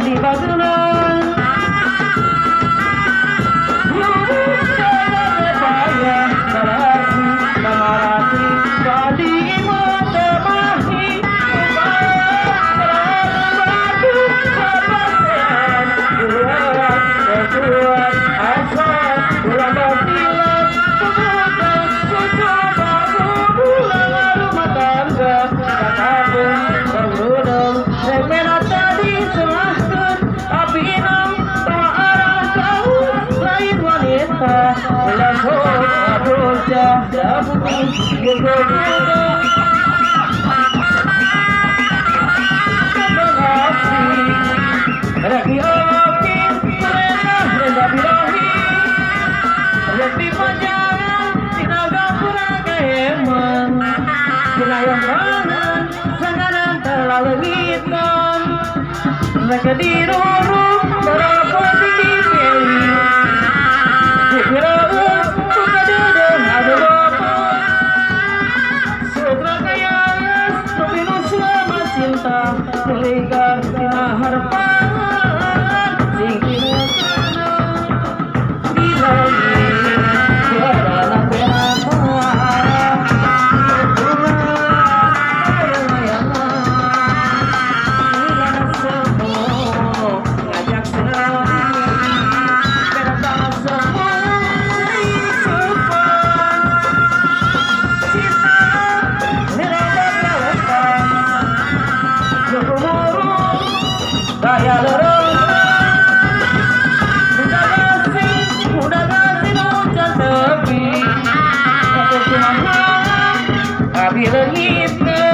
di Bagulan saya berarti mengarati tadi motemahi batu kepastian kuat asal pulang bertilang kemudian coba pulang rumah tangga kakakku bergudang segmen tadi selahkan tapi nang arah kau lain wanita melakukan bocah dapur gegoda lagi opin mereka birahi lebih panjang sinaga kurang emang kinayang banget sanganan terlalu hitam mereka diruru berapa dipilih dikiraus buka dedeng ada bapak sutra kayas tapi selama cinta meligar tina harapan sing kira dilagi tiada nak daya lorong udah kasih hujan tepi aku cuma tapi lengitnya